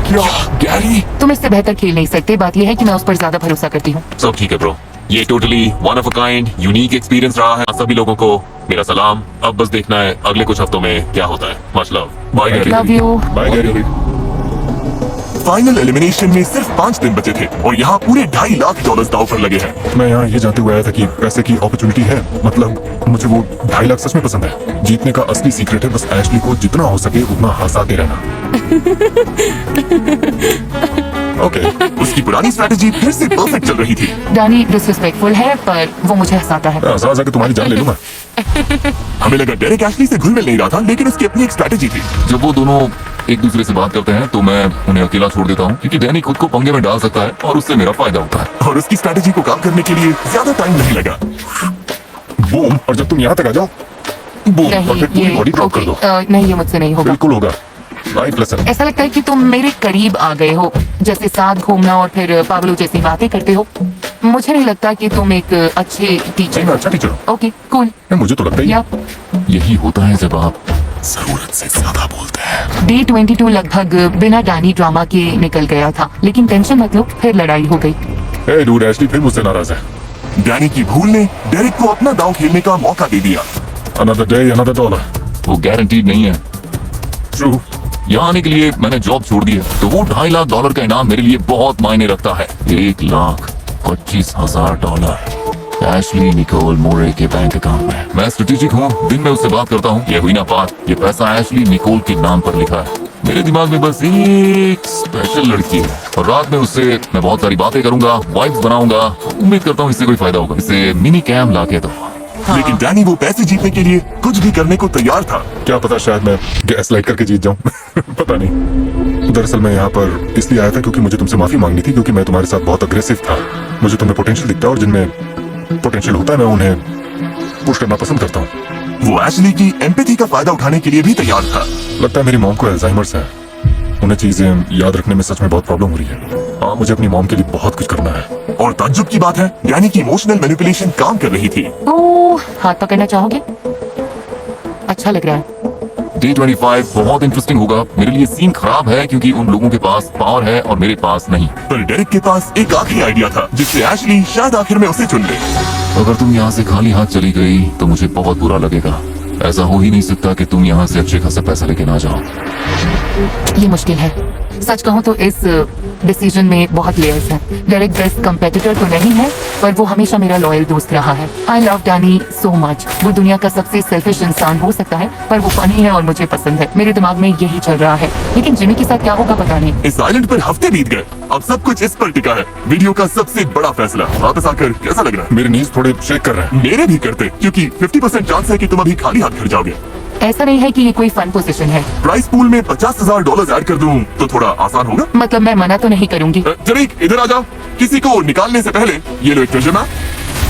क्या गैरी, तुम इससे बेहतर खेल नहीं सकते। बात यह है कि मैं उस पर ज्यादा भरोसा करती हूँ। सब ठीक है ब्रो। ये totally one of a kind unique experience रहा है। सभी लोगों को मेरा सलाम। अब बस देखना है अगले कुछ हफ्तों में क्या होता है। Much love. Bye Gary. Love you. Bye Gary. Final elimination में सिर्फ 5 दिन बचे थे और यहाँ पूरे $2.5 लाख दांव पर लगे हैं। मैं यहाँ ये जानते हुए आया था कि पैसे की अपॉर्चुनिटी है। मतलब मुझे वो 2.5 लाख सच में पसंद है। जीतने का असली सीक्रेट है बस एशली को जितना हो सके उतना हंसाते रहना। ओके। उसकी पुरानी स्ट्रैटेजी फिर से परफेक्ट चल रही थी। डैनी डिसरिस्पेक्टफुल है, पर वो मुझे हंसाता है। हंसा हंसा के तुम्हारी जान ले लूंगा। हमें लगा डेरेक एशली से घुल मिल नहीं रहा था, लेकिन उसकी अपनी एक स्ट्रैटेजी थी। जब वो दोनों एक दूसरे से बात करते हैं तो मैं उन्हें अकेला छोड़ देता हूँ, क्योंकि डैनी खुद को पंगे में डाल सकता है और उससे मेरा फायदा होता है। और उसकी स्ट्रैटेजी को काम करने के लिए ज्यादा टाइम नहीं लगा। बूम। और जब तुम यहाँ तक आ जाओ बूम, और फिर पूरी बॉडी ड्रॉप कर दो। नहीं, ये मुझसे नहीं होगा। बिल्कुल होगा। Life lesson. ऐसा लगता है कि तुम मेरे करीब आ गए हो, जैसे साथ घूमना और फिर पागलों जैसी बातें करते हो। मुझे नहीं लगता कि तुम एक अच्छे टीचर मैं हो। अच्छा टीचर हूँ। Okay, cool. मुझे तो लगता ही है। या यही होता है जब आप जरूरत से ज्यादा बोलते हैं। डे 22 लगभग बिना डैनी ड्रामा के निकल गया था, लेकिन टेंशन मत लो, फिर लड़ाई हो गई। ए डूड, एशली फिर मुझसे नाराज है। डैनी की भूल ने डेरेक को अपना दांव खेलने का मौका दे दिया। Another day, another dollar. वो गारंटीड नहीं है। True. यहाँ आने के लिए मैंने जॉब छोड़ दी है, तो वो $2.5 लाख का इनाम मेरे लिए बहुत मायने रखता है। $1,25,000 एशली निकोल मोरे के बैंक अकाउंट में। मैं स्ट्रेटेजिक हूँ, दिन में उससे बात करता हूँ। ये हुई ना बात, ये पैसा एशली निकोल के नाम पर लिखा है। मेरे दिमाग में बस एक स्पेशल लड़की है और रात में उससे मैं बहुत सारी बातें करूंगा, वाइब्स बनाऊंगा। उम्मीद करता हूँ इससे कोई फायदा होगा। इसे मिनी कैम लाके दो। लेकिन डैनी वो पैसे जीतने के लिए कुछ भी करने को तैयार था। क्या पता शायद मैं गैस लाइट करके जीत जाऊं। पता नहीं। दरअसल मैं यहाँ पर इसलिए आया था क्योंकि मुझे तुमसे माफी मांगनी थी, क्योंकि मैं तुम्हारे साथ बहुत अग्रेसिव था। मुझे तुम्हें पोटेंशियल दिखता है और जिनमें पोटेंशियल होता है मैं उन्हें पुश करना पसंद करता हूँ। वो एशली की एम्पैथी का फायदा उठाने के लिए भी तैयार था। लगता है मेरी मॉम को अल्जाइमर्स है। उन्हें चीजें याद रखने में सच में बहुत प्रॉब्लम हो रही है। हाँ, मुझे अपनी मॉम के लिए बहुत कुछ करना है। और ताज्जुब की बात है, डैनी की इमोशनल मैनिपुलेशन काम कर रही थी। ओह, हाथ पकड़ना चाहोगे? अच्छा लग रहा है। Day 25 बहुत इंटरेस्टिंग होगा। मेरे लिए सीन खराब है क्योंकि उन लोगों के पास पावर है और मेरे पास नहीं। पर डेरेक के पास एक आखिरी आइडिया था जिससे एशली शायद आखिर में उसे चुन ले। अगर तुम यहाँ से खाली हाथ चली गई तो मुझे बहुत बुरा लगेगा। ऐसा हो ही नहीं सकता कि तुम यहाँ से अच्छे खासा पैसा लेके ना जाओ। ये मुश्किल है। सच कहूँ तो इस डिसीजन में बहुत लेयर्स हैं। डेरेक बेस्ट कंपेटिटर तो नहीं है, पर वो हमेशा मेरा लॉयल दोस्त रहा है। I love Danny so much. वो दुनिया का सबसे सेल्फिश इंसान हो सकता है, पर वो फनी है और मुझे पसंद है। मेरे दिमाग में यही चल रहा है, लेकिन जिमी के साथ क्या होगा पता नहीं। इस आइलैंड पर हफ्ते बीत गए, अब सब कुछ इस पर टिका है। वीडियो का सबसे बड़ा फैसला वापस आकर कैसा लग रहा है? मेरे नीज थोड़े शेक कर रहे हैं। मेरे भी करते, क्योंकि 50% चांस है कि तुम अभी खाली हाथ घर जाओगे। ऐसा नहीं है कि ये कोई फन पोजीशन है। प्राइस पूल में $50,000 ऐड कर दूं तो थोड़ा आसान होगा। मतलब मैं मना तो नहीं करूंगी। जरीक, इधर आ जाओ। किसी को निकालने से पहले ये लो एक ट्रेजर मैप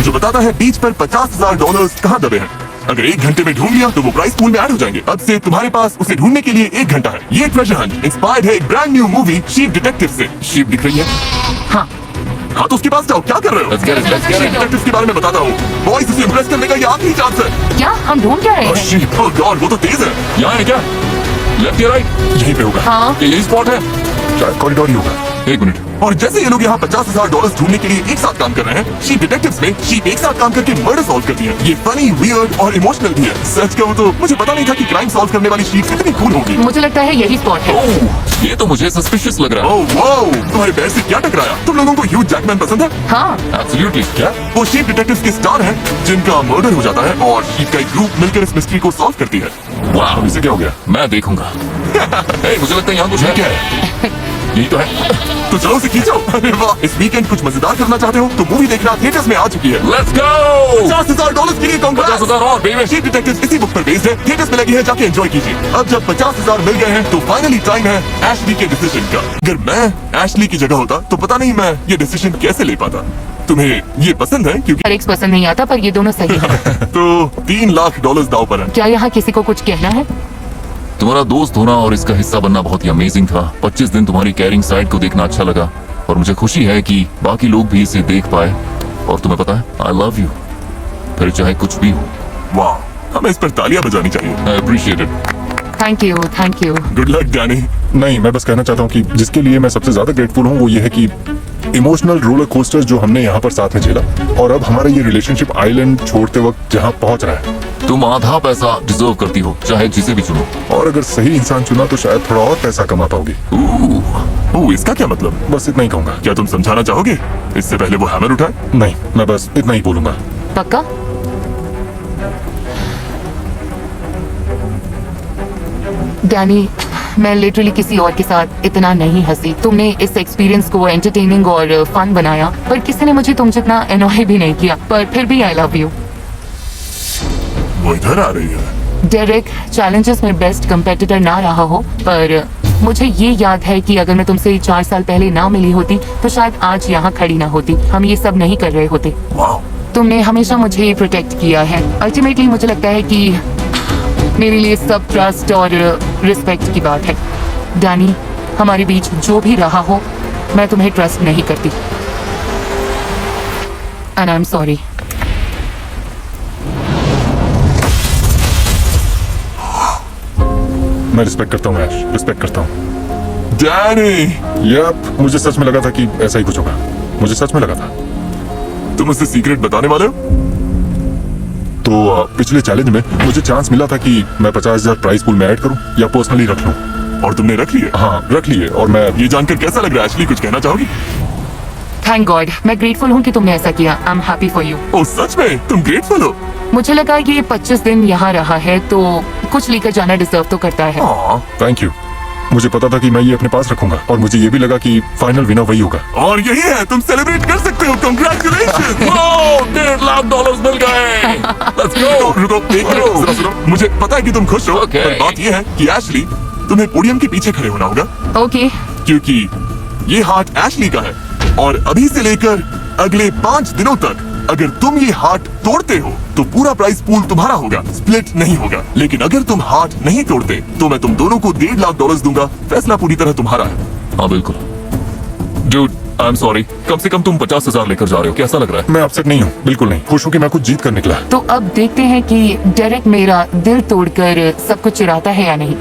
जो बताता है बीच पर $50,000 कहाँ दबे हैं। अगर 1 घंटे में ढूंढ लिया तो वो प्राइस पूल में ऐड हो जाएंगे। अब से तुम्हारे पास उसे ढूंढने के लिए 1 घंटा है। ये ट्रेजर हंट इंस्पायर्ड है एक brand new movie sheep detective से। शिप दिख रही है? हाँ, हाँ तो उसके पास जाओ, क्या कर रहे हो? Let's get it, let's get it. Detective के बारे में बताता हूँ। बॉयज उसे इम्प्रेस करने का ये आखिरी चांस है। क्या हम ढूंढ क्या रहे हैं? शीप, ओह गॉड, वो तो तेज है। यहाँ है क्या? लेफ्ट या राइट? यहीं पे होगा। हाँ, यही स्पॉट है? शायद कॉरिडोर ही होगा। एक मिनट। और जैसे ये लोग यहाँ $50,000 ढूंढने के लिए एक साथ काम कर रहे हैं, शी डिटेक्टिव्स में शी एक साथ काम करके मर्डर सॉल्व करती है। ये फनी, वियर्ड और इमोशनल भी है। सच कहूँ तो मुझे पता नहीं था कि क्राइम सॉल्व करने वाली शीट इतनी कूल होगी। मुझे लगता है यही स्पॉट है। ओह, ये तो मुझे सस्पिशियस लग रहा है। ओह वाओ, तुम्हारे पैर से क्या टकराया? तुम लोगों को ह्यू जैकमैन पसंद है? हाँ, एब्सोल्युटली। क्या? वो शीट डिटेक्टिव्स के स्टार हैं जिनका मर्डर हो जाता है और शीट का एक ग्रुप मिलकर इस मिस्ट्री को सॉल्व करती है। वाह, इसे क्या हो गया? मैं देखूंगा। हे, मुझे लगता है यहाँ कुछ है। क्या है? यही तो है। तो चलो उसे खींचो। अरे वाह, इस वीकेंड कुछ मजेदार करना चाहते हो तो मूवी देखना थिएटर्स में आ चुकी है। Let's go. $50,000 के लिए कांग्रेस। 50,000 और बेबी। शीट डिटेक्टिव्स इसी बुक पर बेस्ड है, थिएटर्स में लगी है, जाके एंजॉय कीजिए। अब जब 50,000 मिल गए हैं तो फाइनली टाइम है एशली के डिसीजन का। अगर मैं एशली की जगह होता तो पता नहीं मैं ये डिसीजन कैसे ले पाता। तुम्हें ये पसंद है? क्योंकि हर एक पसंद नहीं आता, पर ये दोनों सही है। तो $3 लाख दाव पर है। क्या यहाँ किसी को कुछ कहना है? तुम्हारा दोस्त होना और इसका हिस्सा बनना बहुत ही अमेजिंग था। 25 दिन तुम्हारी केयरिंग साइड को देखना अच्छा लगा और मुझे खुशी है कि बाकी लोग भी इसे देख पाए। और तुम्हें पता है, आई लव यू, फिर चाहे कुछ भी हो। वाह, हमें इस पर तालियां बजानी चाहिए। I appreciate it. Thank you, thank you. Good luck Danny. नहीं, मैं बस कहना चाहता हूँ कि जिसके लिए मैं सबसे ज्यादा ग्रेटफुल हूँ वो ये है कि इमोशनल रोलर कोस्टर जो हमने यहाँ पर साथ में झेला और अब हमारा ये रिलेशनशिप आइलैंड छोड़ते वक्त जहाँ पहुँच रहा है। तुम आधा पैसा डिजर्व करती हो, चाहे जिसे भी चुनो। और अगर सही इंसान चुना तो शायद थोड़ा और पैसा कमा पाओगे। ओह, इसका क्या मतलब? बस इतना ही कहूंगा। क्या तुम समझाना चाहोगे इससे पहले वो हैमर उठाए? नहीं, मैं बस इतना ही बोलूंगा। पक्का? डैनी, मैं लिटरली किसी और के साथ इतना नहीं हंसी। तुमने इस एक्सपीरियंस को एंटरटेनिंग और फन बनाया, पर किसी ने मुझे तुम जितना एनॉय भी नहीं किया। पर फिर भी आई लव यू। वो इधर आ रही है। डेरेक, चैलेंजेस में बेस्ट कंपेटिटर ना रहा हो, पर मुझे ये याद है कि अगर मैं तुमसे 4 साल पहले ना मिली होती तो शायद आज यहाँ खड़ी ना होती। हम ये सब नहीं कर रहे होते। वाह, तुमने हमेशा मुझे प्रोटेक्ट किया है। अल्टीमेटली मुझे लगता है कि मेरे लिए सब ट्रस्ट और रिस्पेक्ट की बात है। डैनी, हमारे बीच जो भी रहा हो, मैं तुम्हें ट्रस्ट नहीं करती। And I am sorry. मैं रिस्पेक्ट करता हूँ ऐश, रिस्पेक्ट करता हूँ। डैनी, यार मुझे सच में लगा था कि ऐसा ही कुछ होगा। मुझे सच में लगा था। तुम उससे सीक्रेट बताने वाले हो? तो पिछले चैलेंज में मुझे चांस मिला था कि मैं 50,000 प्राइस पूल में ऐड करूं या पर्सनली रख लूं। और तुमने रख लिए? हाँ, रख लिए। और मैं ये जानकर कैसा लग रहा है? एशली, कुछ कहना चाहोगी? थैंक गॉड, मैं ग्रेटफुल हूँ कि तुमने ऐसा किया। I am happy for you. Oh सच में? तुम ग्रेटफुल हो? मुझे लगा ये 25 दिन यहाँ रहा है तो कुछ लेकर जाना डिजर्व तो करता है। हाँ, थैंक यू। मुझे पता था कि मैं ये अपने पास रखूंगा और मुझे ये भी लगा कि फाइनल विनर वही होगा। और यही है, तुम सेलिब्रेट कर सकते हो। कांग्रेचुलेशन। $1.5 लाख मिल गए। Let's go. रुको, एक मिनट, जरा सुनो। मुझे पता है कि तुम खुश हो, Okay. पर बात ये है कि एशली, तुम्हें पोडियम के पीछे खड़े होना होगा ओके, क्योंकि ये हार्ट एशली का है और अभी से लेकर अगले 5 दिनों तक अगर तुम ये हार्ट तोड़ते हो तो पूरा प्राइस पूल तुम्हारा होगा, स्प्लिट नहीं होगा। लेकिन अगर तुम हार्ट नहीं तोड़ते तो मैं तुम दोनों को $1.5 लाख दूंगा। फैसला पूरी तरह तुम्हारा है। हाँ बिल्कुल। Dude, I am sorry. कम से कम तुम 50,000 लेकर जा रहे हो। कैसा लग रहा है? मैं अपसेट नहीं हूँ, बिल्कुल नहीं। खुश हूँ कि मैं कुछ जीत कर निकला। तो अब देखते हैं कि डेरेक मेरा दिल तोड़कर सब कुछ चुराता है या नहीं।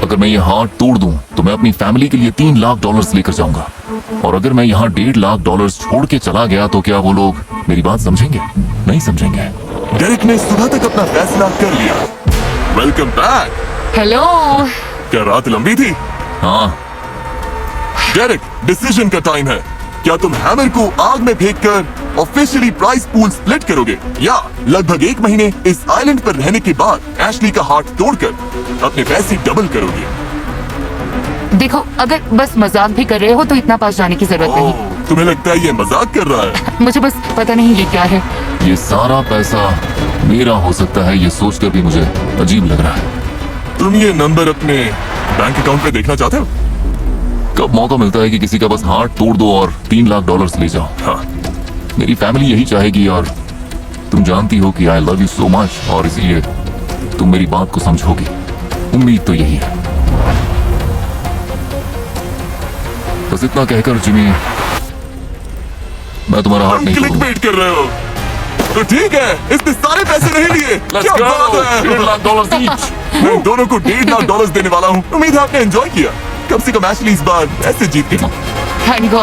अगर मैं ये हार्ट तोड़ दूं तो मैं अपनी फैमिली के लिए $3 लाख लेकर जाऊंगा। और अगर मैं यहाँ $1.5 लाख छोड़ के चला गया तो क्या वो लोग मेरी बात समझेंगे? नहीं समझेंगे। डेरेक ने सुबह तक अपना फैसला कर लिया। Welcome back. हेलो। क्या रात लंबी थी? हाँ, डेरेक, डिसीजन का टाइम है। क्या तुम हैमर को आग में फेंककर ऑफिशियली प्राइस पूल स्प्लिट करोगे या लगभग 1 महीने इस आइलैंड पर रहने के बाद एशली का हार्ट तोड़कर अपने पैसे डबल करोगे? देखो, अगर बस मजाक भी कर रहे हो तो इतना पास जाने की जरूरत नहीं। ओह, तुम्हें लगता है ये मजाक कर रहा है? मुझे बस पता नहीं ये क्या है। ये सारा पैसा मेरा हो सकता है, ये सोचकर भी मुझे अजीब लग रहा है। तुम ये नंबर अपने बैंक अकाउंट पे देखना चाहते हो? कब मौका मिलता है कि किसी का बस हार्ट तोड़ दो और $3 लाख ले जाओ। हाँ, मेरी फैमिली यही चाहेगी और तुम जानती हो कि I love you so much और इसीलिए तुम मेरी बात को समझोगी। उम्मीद तो यही है। बस इतना कहकर जिमी, मैं तुम्हारा हार्ट तुम नहीं क्लिक तोड़ूंगा। बेट कर रहे हो तो ठीक है, इसने सारे पैसे नहीं लिए। Let's क्या go! बात है? $1.5 लाख each। मैं दोनों को $1.5 लाख देने वाला हूँ। उम्मीद है आपने एंजॉय किया। कम से कम एशली इस बार ऐसे जीत गई। Thank God